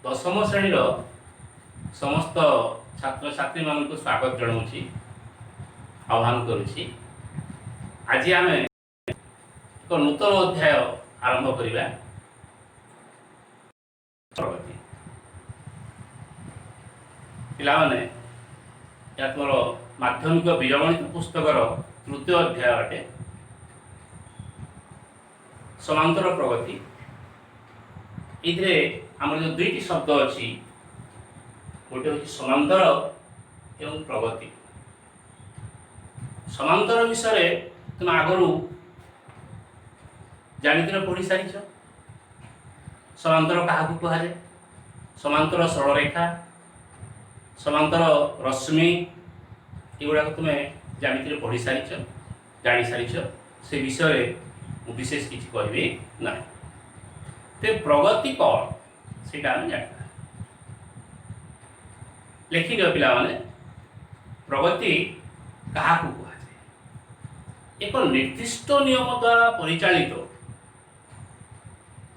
दशम श्रेणीर समस्त छात्र छात्री मान स्वागत जनाऊँगी आह्वान करुच्ची। आज आम एक नूतन अध्याय आरंभ करवा। प्रगति पिलाने मोर माध्यमिक बीजगणित पुस्तकर तृतीय अध्याय अटे समांतर प्रगति। ये आम जो दुईटी शब्द अच्छी गोटे हूँ समांतर एवं प्रगति। समांतर विषय तुम आगु जानी पढ़ी सारी। समांतर क्या कहुए? समांतर सरल रेखा, समांतर रश्मि, युवा तुम्हें जानी पढ़ी सारी जानी सारी से विषय मुझे विशेष किसी कहबी ना। तो प्रगति कौन से जाना लिखि दियो पिला माने। प्रगति क्या कहुए? एक निर्दिष्ट नियम द्वारा परिचालित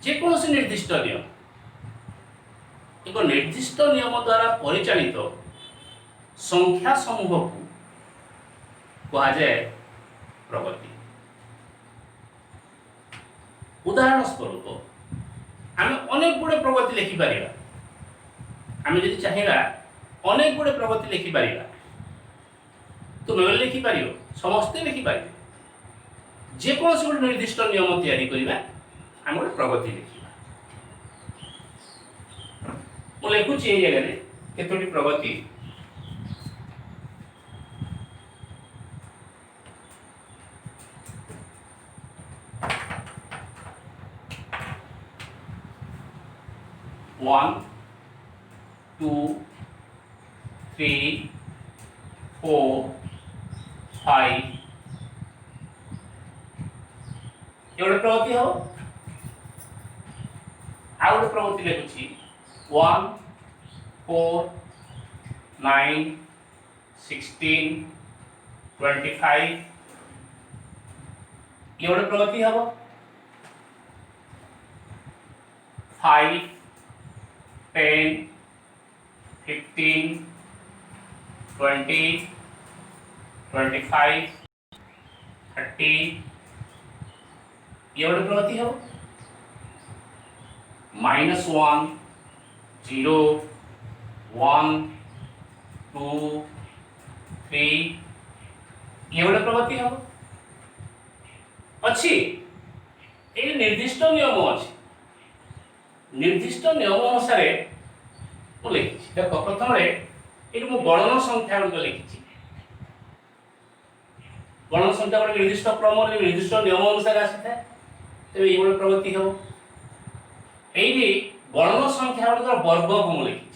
जेकोसी निर्दिष्ट नियम, एक निर्दिष्ट नियम द्वारा परिचालित संख्या समूह को कहा जाए प्रगति। उदाहरण स्वरूप आम अनेक गुड़े प्रगति लिखिपर। आम जब चाहिए अनेक गुड़े प्रगति लिखिपर, तुम लिखिपर, समस्ते लिखिपर। जेकोसी गोटे निर्दिष्ट नियम तैयारी करवा आम गोटे प्रगति लिखा। मुझे लिखुची ये जगह केतोटी प्रगति। One, two, three, four, five, ये गोटे प्रगति हो। आ गोटे प्रगति लिखुची 1, 4, 9, 16, 25, ये गोटे प्रगति हम। 5, 10, 15, 20, 25, 30, ये गोटे प्रगति हम। -1, 0, 1, 2, 3, ये गोटे प्रगति हम अच्छी। ये निर्दिष्ट नियम अच्छी। निर्दिष्ट नियम अनुसार मुझे लिखी। देख प्रथम ये गणन संख्या गुड़िक लिखी। गणन संख्या गोटे निर्दिष्ट क्रम निर्दिष्ट नियम अनुसार आसी था। तेज ये गोटे प्रगति हम। ये गणन संख्या गुड़िक वर्ग को मुझे लिखी।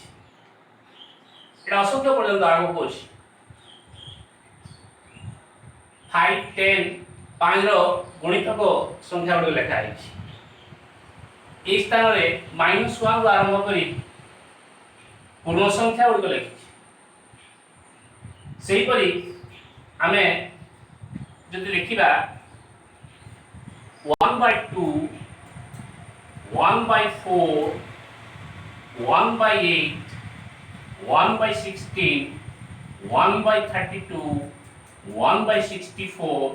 ये असंख्य पर्यटन आगे को 5, 10, 5 गुणितक संख्या गुड़िक लिखाई। इस स्थान में -1 आरंभ कर पूर्ण संख्या गुड़िक लिखी। से आम जब लिखा 1/2, 1/4, 1/8, 1/16, 1/32, 1/64,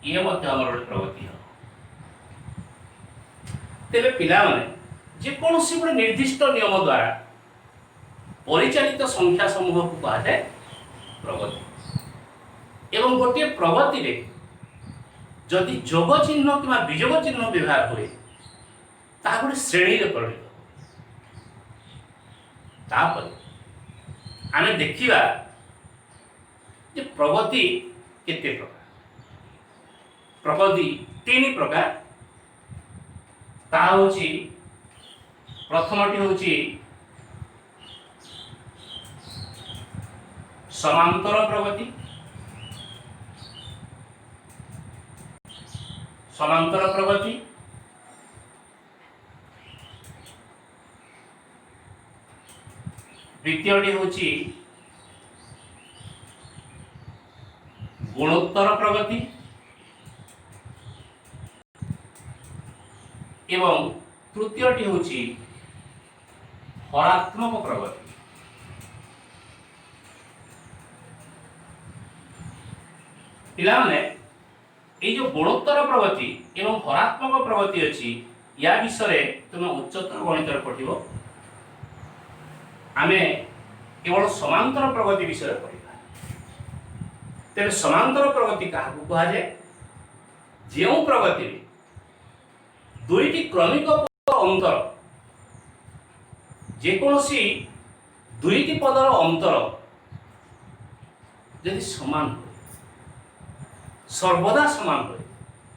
ये प्रगति है। तेरे पिला माने जेकोसी गोटे निर्दिष्ट नियम द्वारा परिचालित संख्या समूह को कहा जाए प्रगति। एवं गोटे प्रगति रे जदि जोग चिन्ह कि विजोग चिन्ह व्यवहार हुए ता गोटे श्रेणी रे परिणत। आम देखा प्रगति केते प्रकार। प्रगति 3 प्रकार। प्रथमटी हूँ समांतर प्रगति। समांतर प्रगति द्वितीयटी हूँ गुणोत्तर प्रगति एवं तृतीयटी हूँ हरात्मक प्रगति। पिला माने ये जो गुणोत्तर प्रगति एवं हरात्मक प्रगति अच्छी या विषय तुम उच्चतर गणित पढ़िबो। आमे केवल समांतर प्रगति विषय पढ़िबा। तेरे समांतर प्रगति क्या कहा जाए? जो प्रगति दुईटी क्रमिक पदर अंतर, जेकोसी दुईटी पदर अंतर यदि समान हो, सर्वदा समान हो,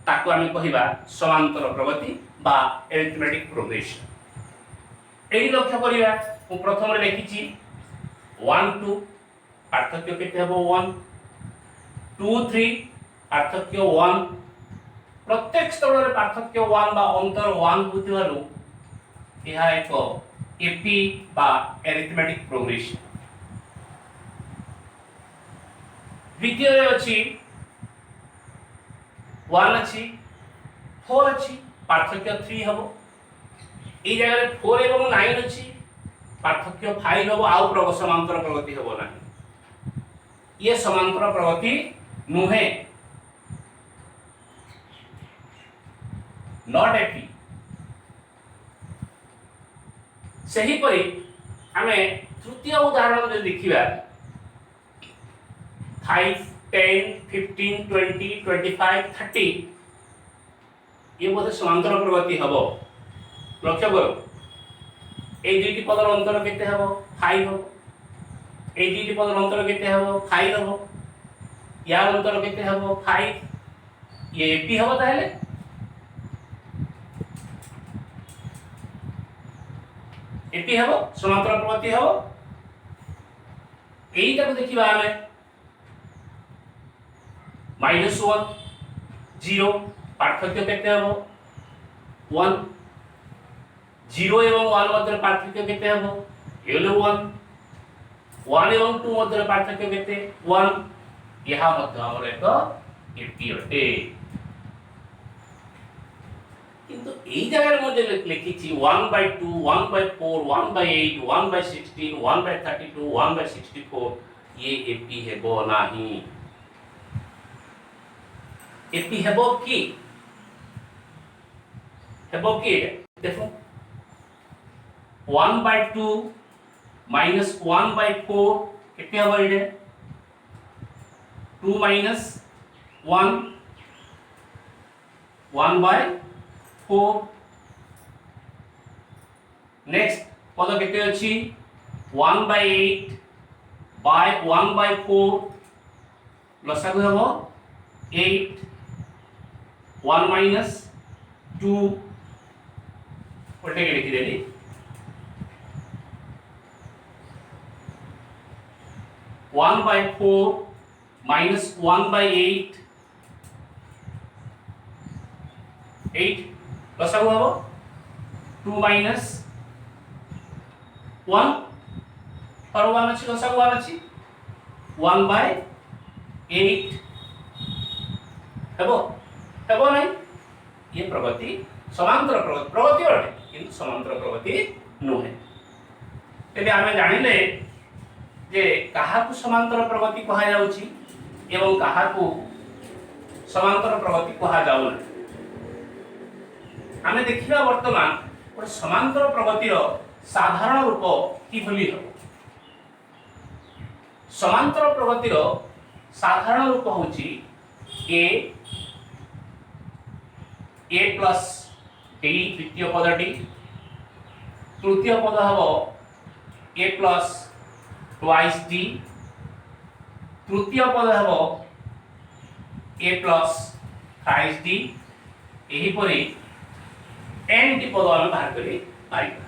ताको आमे कहिबा समांतर प्रगति बा अरिथमेटिक प्रोग्रेशन। एही लक्ष्य करिबा। मु प्रथम रे लिखिछि 1 2 पार्थक्य केते हबो 1, 2 3 पार्थक्य 1, प्रत्येक स्थल रे पार्थक्य 1 बा अंतर 1 बुझिबारु यह एक एपी बा अरिथमेटिक प्रोग्रेशन। द्वितीय रे अछि 1 अछि 4 अछि पार्थक्य 3 हबो। ए जगह रे 4 एवं 9 अछि पार्थक्य 5 हबो। आउ समांतर प्रगति हबो नाही। ये समांतर प्रगति नुहे, नॉट एपी। सही परी आमे तृतीय उदाहरण जे देखिबा 5 10 15 20 25 30 ये बोधे समांतर प्रगति हबो। लक्ष्य करो ए दुईटी पदर अंतर केते हबो 5 हबो। ए दुईटी पदर अंतर केते हबो 5 हबो। यार अंतर केते हबो 5। ये एपी हबो ताहेले एपी हबो, समांतर प्रगति हबो। एईटा को देखिबा आमे -1 0 पार्थक्य केते हबो 1, 0 एवं 1 मध्य पार्थक्य केते हबो 1, 1 एवं 2 मध्य पार्थक्य केते 1। यहा मध्य हमर एक एपी अटे। किंतु एई जगह मु जे लिखिछि 1/2 1/4 1/8 1/16 1/32 1/64 ये एपी हेबो नाही। एपी हेबो की देखो 1/2 माइनस 1/4 कितने हबो इडे 2 माइनस 1 1/4। नेक्स्ट पद केते अछि 1/8 बाय 1/4 लसागु हबो 8 1 माइनस 2 उल्टे के लिखि देली 1/4 minus 1/8 8 लसागु हबो 2 minus 1 और 1 अछि लसागु 1 अछि 1/8 हेबो नहीं। ये प्रगति समांतर प्रगति अटे किंतु समांतर प्रगति नुहे। तेबे आमे जानिले जे काहाकु समांतर प्रगति कहा जाउची एवं काहाकु समांतर प्रगति कहा जाउ ना। आमे देखिबा वर्तमान गोटे समांतर प्रगतिर साधारण रूप कि भली हो। समांतर प्रगतिर साधारण रूप होची a प्लस d द्वितीय पदटी, तृतीय पद हबो a प्लस ट्वाइस d, तृतीय पद हबो a प्लस थ्राइस d। एही परी n टी पद हम बाहर करी पारिबा।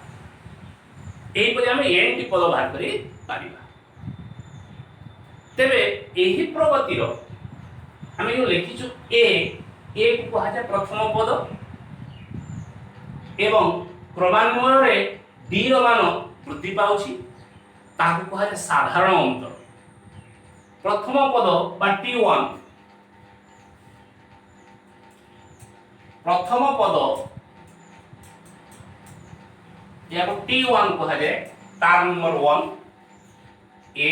एही परी हम n टी पद बाहर करी पारिबा। तेबे एही प्रगतिर हम जो लिखिछु a को कहा जाए प्रथम पद एवं क्रमान्वय रे d रो मान वृद्धि पाउछि ताकू कहा जाए साधारण अंतर। प्रथम पद बा t1 प्रथम पद या को t1 कहा जाए टर्म नंबर 1 ए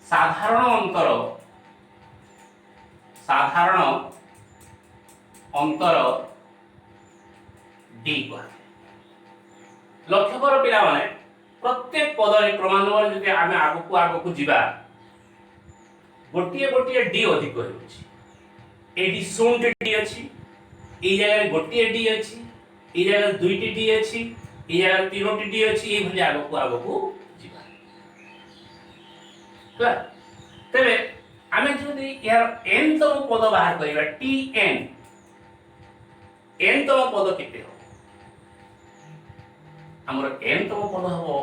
साधारण अंतर डी को लक्ष्य कर पिला माने प्रत्येक पद क्रमानुसार जदि आमे आगको जीवा गोटिए गोटिए डी अधिक होउछि एडी 16 डी अछि ए जगह गोटिए डी अछि ए जगह दुईटी डी अछि ए जगह तीनोटी डी अछि ए भली आगको जीवा तो तबे आमे जदि यार n तम पद बाहर करिबा टी n तम पद केते हो हमर n तम पद हो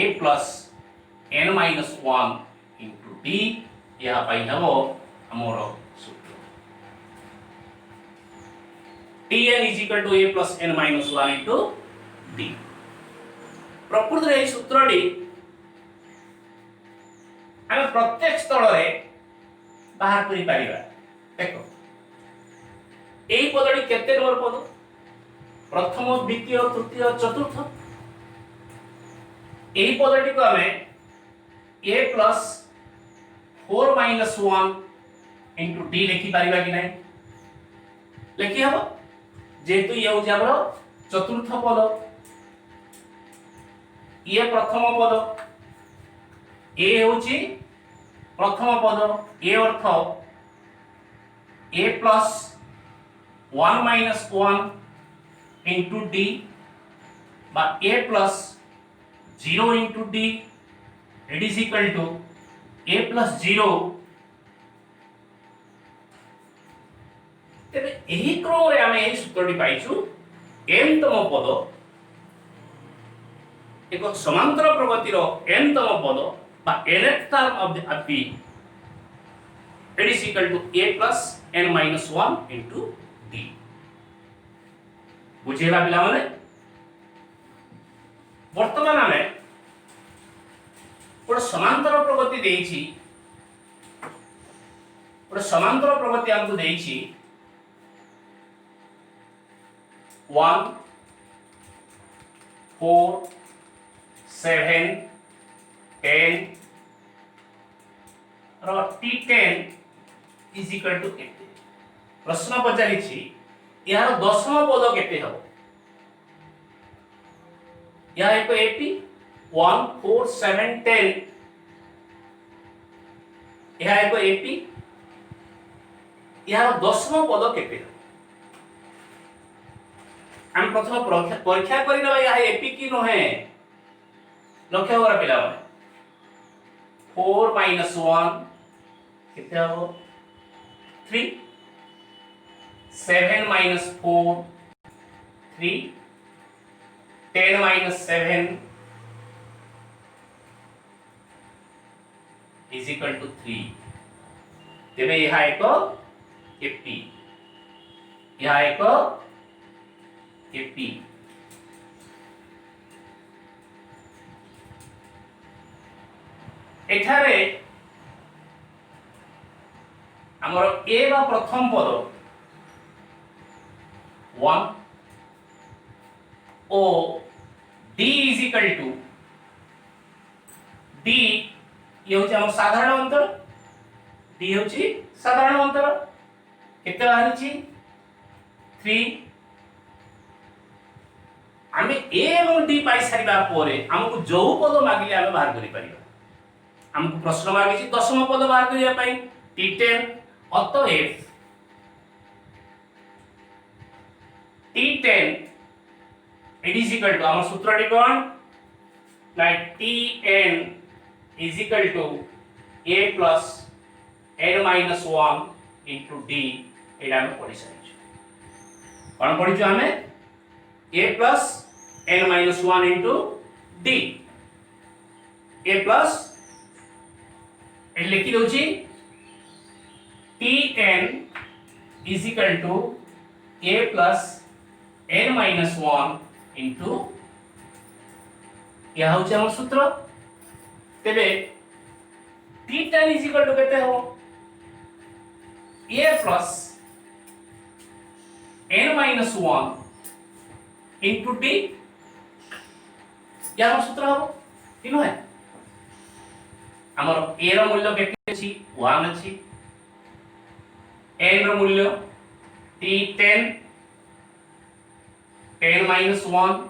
a plus n minus 1 into d यह पाई हबो हमर सूत्र tn is equal to a plus n minus 1 into d प्रकृत रे सूत्रडी हम प्रत्येक स्थल रे बाहर करि परिबा देखो एई पदडी केते नंबर पद प्रथम द्वितीय तृतीय चतुर्थ एई पदटी को हमें a plus 4 minus 1 into d लिखि परिबा कि नहीं लिखि हबो जेतु ये हो हमर चतुर्थ पद ये प्रथम पद a होची प्रथम पद a earth a plus 1 minus 1 into d बा a plus 0 into d it is equal to a plus 0 तेबे एही क्रम रे हम एही सूत्रटी पाइछु n तम पद एक समांतर प्रगतिर n तम पद बा nth term of the p it is equal to a plus n minus 1 into d बुझेला पिला माने वर्तमान हमें गोटे समांतर प्रगति देइछि गोटे समांतर प्रगति हमको देइछि 1 4 7 10 रो t10 is equal to केते प्रश्न पचारिछि यार दशम पद केते हो या एक एपी 1 4 7 10 यह एक एपी यार दशम पद केते हो हम प्रथम परीक्षा करिना यह एपी की न है लक्ष्य करा पिला 4 minus 1 केते हो 3 7 minus 4 3 10 minus 7 is equal to 3 तेबे यह एक एपी यह एक एपी एठारे हमर ए बा प्रथम पद 1 ओ d is equal to d ये होची हम साधारण अंतर d होची साधारण अंतर केते बाहरिची 3 आमे a और d पाई सारिबा पोरे हमकु जो पद मागिले हम बाहर करि परिबा हमकु प्रश्न मागिची दशम पद बाहर करिया पाई t10 अतएव t10 it is equal to our सूत्रटी cone like tn is equal to a plus n minus 1 into d एटा हम पढि सकै कोन पढिछु हमें a plus n minus 1 into d a plus ए लिखि दोछि tn is equal to a plus n minus 1 into यह होछि हमर सूत्र तेबे t10 is equal to केते हो a plus n minus 1 into d यार सूत्र हम कि नुहे आमर ए रो मूल्य केते अछि 1 अछि n रो मूल्य t 10 10 minus 1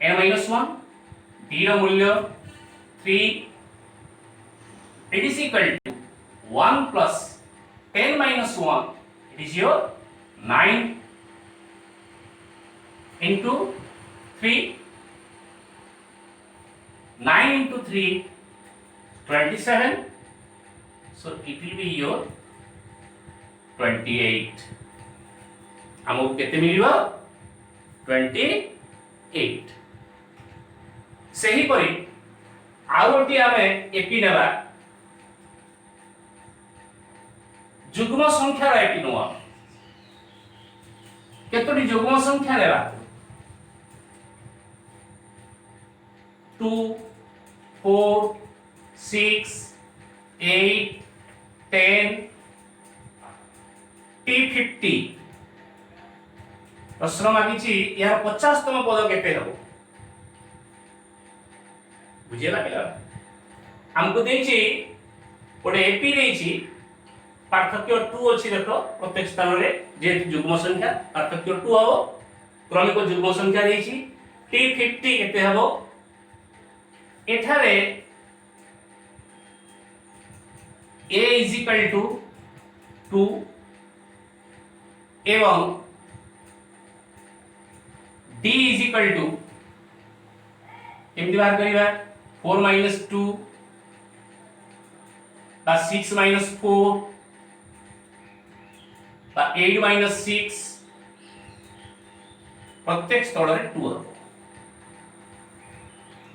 n minus 1 d रो मूल्य 3 it is equal to 1 plus 10 minus 1 it is your 9 into 3 9 into 3 27 so it will be your 28 हमको केते मिलिबो 28 सही परी आउटी आमे एपी नेबा जुग्म संख्या रा एपी नवा केतोटी जुग्म संख्या नेबा 2 4 6 8 10 T50 प्रश्न मागिछि यार 50 तम पद केते हबो बुझिला पिला हमको देछि ओडे एपी देछि पार्थक्य 2 अछि देखो प्रत्येक स्थान रे जे जुग्म संख्या पार्थक्य 2 हबो क्रमिक जुग्म संख्या देछि T50 केते हबो एठारे a is equal to 2 एवं d is equal to केमति बाहर करिबा 4 minus 2 बा 6 minus 4 बा 8 minus 6 प्रत्येक स्थल रे 2 हबो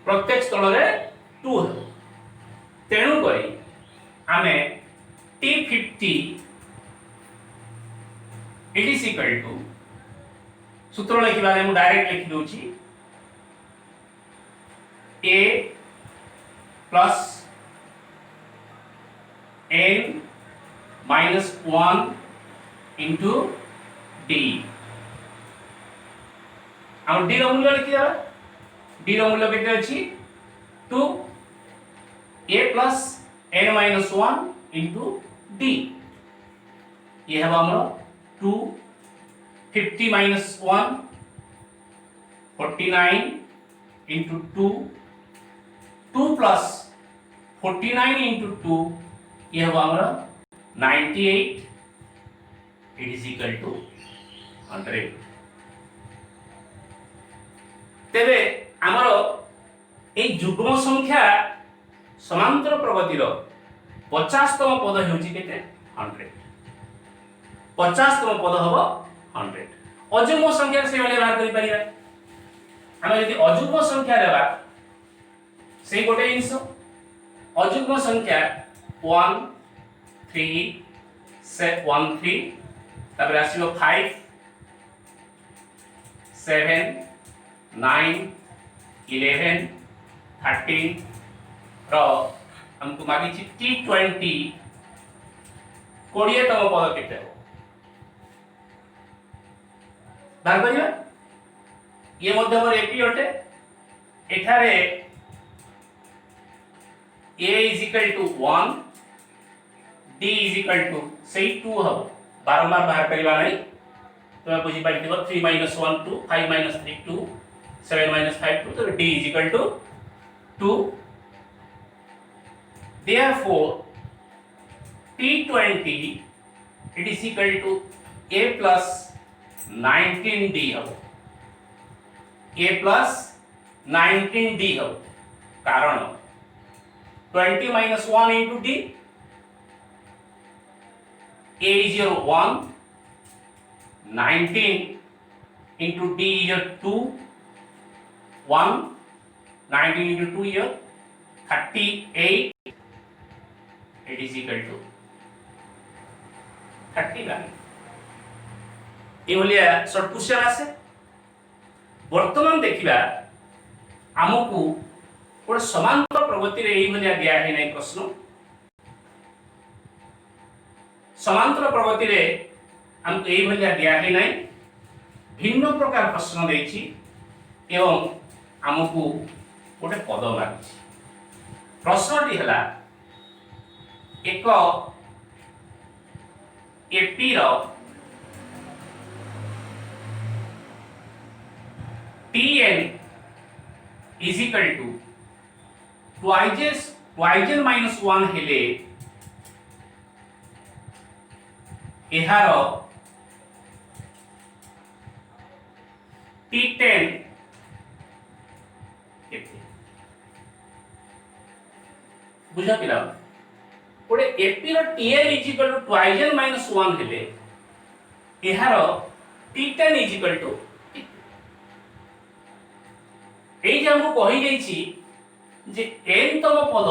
प्रत्येक स्थल रे 2 हबो तेणु करी आमे T50 it is equal to सूत्र लिखिबा मु डायरेक्ट लिखि दोछि a plus n minus 1 into d हम d रो मूल्य लिखि देबा d रो मूल्य केते अछि 2 a plus n minus 1 into d ये है हमरो 2 50 minus 1 49 into 2 2 plus 49 into 2 ये है हमरो 98 it is equal to 100 तेबे हमरो ए जुग्म संख्या समांतर प्रगतिर 50 तम पद हेउची केते 100 50 तम पद हबो 100 अजुग्म संख्या से वाले बाहर करि परिबा हम यदि अजुग्म संख्या लेबा से गोटे इंस अजुग्म संख्या 1 3 से 1 3 तब आसीबो 5 7 9 11 13 रो हमको मागिछि T20 20 तम पद केते हो बाहर करिया ये मध्य हमर एपी अटे एठारे a is equal to 1 d is equal to say 2 हो बारंबार बाहर करिवा नै तो बुझि पाइथिबो 3 minus 1 2 5 minus 3 2 7 minus 5 2 तो d is equal to 2 therefore T20 it is equal to a plus 19d हो a plus 19d हो कारण 20 minus 1 into d a is your 1 19 into d is your 2 1 19 into 2 here 38 it is equal to 31 ये भलिया short question आसे वर्तमान देखिबा हमकु गोटे समांतर प्रगति रे एई भलिया दिया है नै प्रश्न समांतर प्रगति रे हमकु एई भलिया दिया है नै भिन्न प्रकार प्रश्न देछि एवं आमको गोटे पद मागुଛି प्रश्नटी है एक एपी रो Tn is equal to twice minus 1 हेले एहार T10 बुझा पिला गोटे एपी रो Tn is equal to twice minus 1 हेले एहार T10 is equal to এই যে हमको कही जाइछि जे n तम पद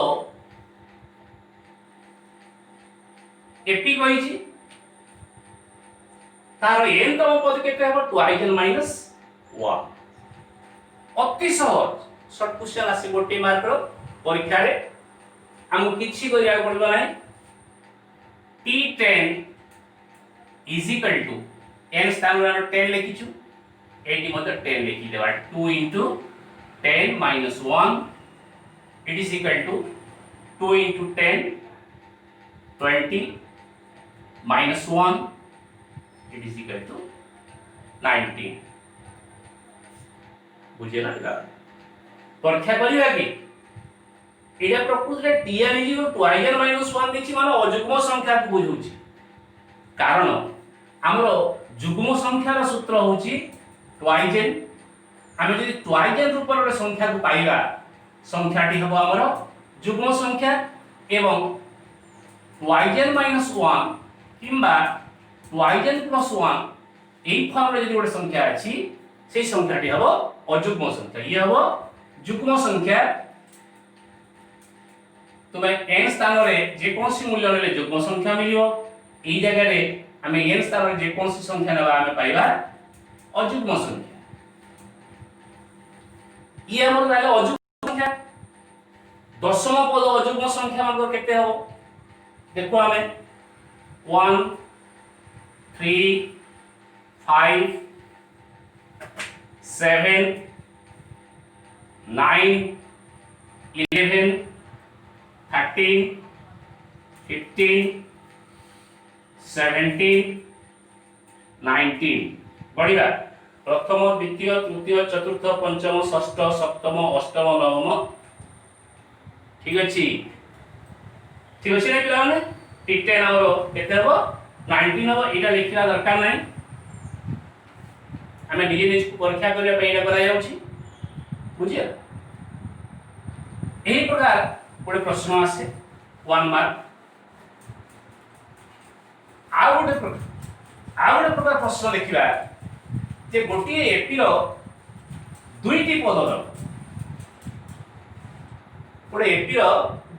एपी कहिछि तार n तम पद केते हबो ट्वाइस माइनस 1 अति सहज शॉर्ट क्वेश्चन आसी गोटे मार्क रो परीक्षा रे हमको किछि करिया पड़बो नै T10 is equal to n स्थान रे 10 लिखिछु एटी मतलब 10 लिखि देबा 2 into 10 minus 1 it is equal to 2 into 10 20 minus 1 it is equal to 19 बुझे ना परीक्षा करिया कि एटा प्रकृति रे Tn is equal to twice minus 1 देखि माने अजुग्म संख्या को बुझुछि कारण हमरो जुग्म संख्या रा सूत्र होछि ट्वाइस आमे जदि ट्वाइस रूपर संख्या को पाइबा संख्याटी हबो हमरो जुग्म संख्या एवं ट्वाइस माइनस 1 किंबा ट्वाइस प्लस 1 एई फॉर्म रे जदि गोटे संख्या अछि सेई संख्याटी हबो अजुग्म संख्या ये हबो जुग्म संख्या तुमे n स्थान रे जे कोनसी मूल्य लेले जुग्म संख्या मिलियो एई जगह रे हमें n स्थान रे जे कोनसी संख्या नेबा हमें पाइबा अजुग्म संख्या ये हमर रहले अजुग्म संख्या दशम पद अजुग्म संख्या हमर केते हो देखो हमें 1 3 5 7 9 11 13 15 17 19 बढ़िया प्रथम द्वितीय तृतीय चतुर्थ पंचम षष्ठ सप्तम अष्टम नवम ठीक अछि नै पिला माने T10 हमरो केते हो 19 हो एटा लिखला दरकार नै हमें निजे निज को परीक्षा करिया पे एटा करा जाउछि बुझिया एही प्रकार गोटे प्रश्न आसे 1 मार्क आ गोटे प्रकार प्रश्न देखिबा जे गोटे एपी रो दुईटी पद रो गोटे एपी रो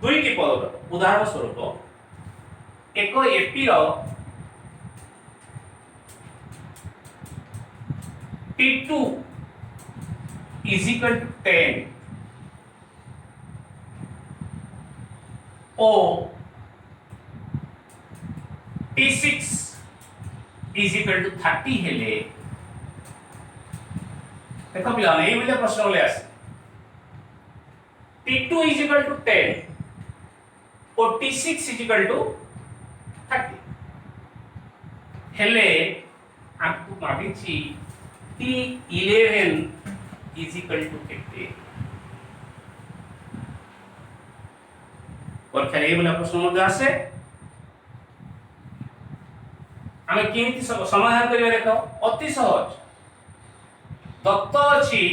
दुईटी पद रो उदाहरण स्वरूप एक एपी रो T2 is equal to 10 or T6 is equal to 30 हेले देखो पिला नै बोले प्रश्न बोले आसे T2 is equal to 10 और T6 is equal to 30 हेले आपको मागिछि T11 is equal to केते परीक्षा रे बोले प्रश्न मध्ये आसे हमें केमिति समाधान करिवे देखो अति सहज दत्त अछि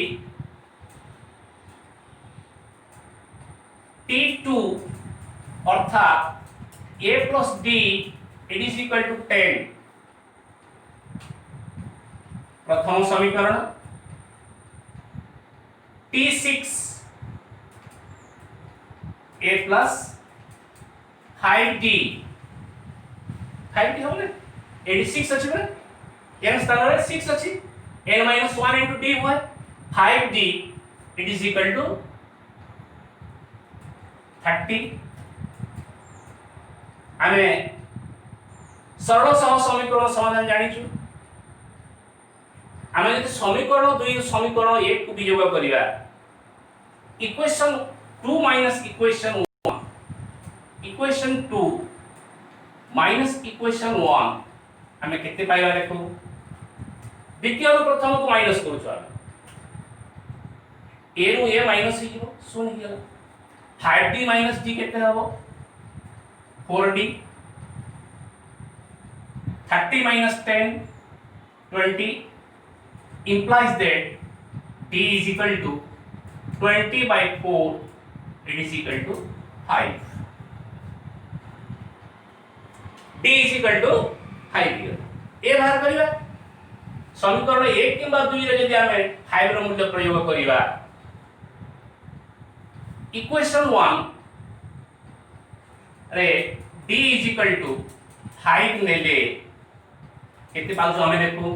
T2 अर्थात A plus D it is equal to 10 प्रथम समीकरण T6 A plus 5D 5D होले 86 अछि ना n स्थान रे 6 अछि n minus 1 into d हुआ 5d it is equal to 30 आमे सरल सह समीकरण समाधान जानिछु आमे यदि समीकरण 2 समीकरण 1 को वियोग करिवा equation 2 minus equation 1 equation 2 minus equation 1 आमे केते पाइबा देखो द्वितीय रो प्रथम को माइनस करू छ ए रो ए माइनस ही जीरो सुन ही गेला 5d माइनस d केते हबो 4d 30 minus 10 20 implies that d is equal to 20 by 4 it is equal to 5 d is equal to 5 ए बाहर करिवा समीकरण 1 किंबा 2 रे यदि हमें 5 रो मूल्य प्रयोग करिवा इक्वेशन 1 रे d is equal to 5 नेले केते पाउछ हमें देखो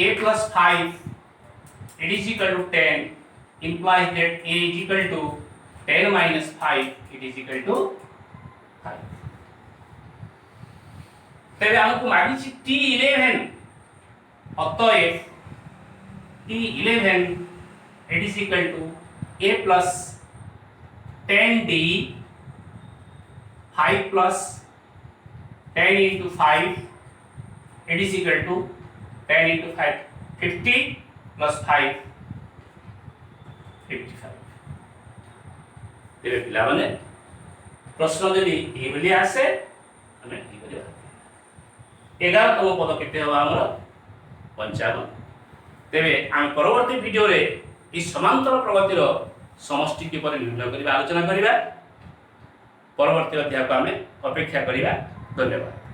a plus 5 it is equal to 10 implies that a is equal to 10 minus 5 it is equal to 5 तेरे हमको मागी छी t11 अतएव t11 it is equal to a plus 10d 5 plus 10 into 5 it is equal to 10 into 5 50 plus 5 55 तेरे पिला बने प्रश्न जदि ए बली आसे हमें की करिया 11तम पद केते हवा हमर 55 तेबे हम परवर्ती वीडियो रे ई समांतर प्रगतिर समष्टि के पर निर्णय करिबा आलोचना करिबा परवर्ती अध्याय को हमें अपेक्षा करिबा धन्यवाद।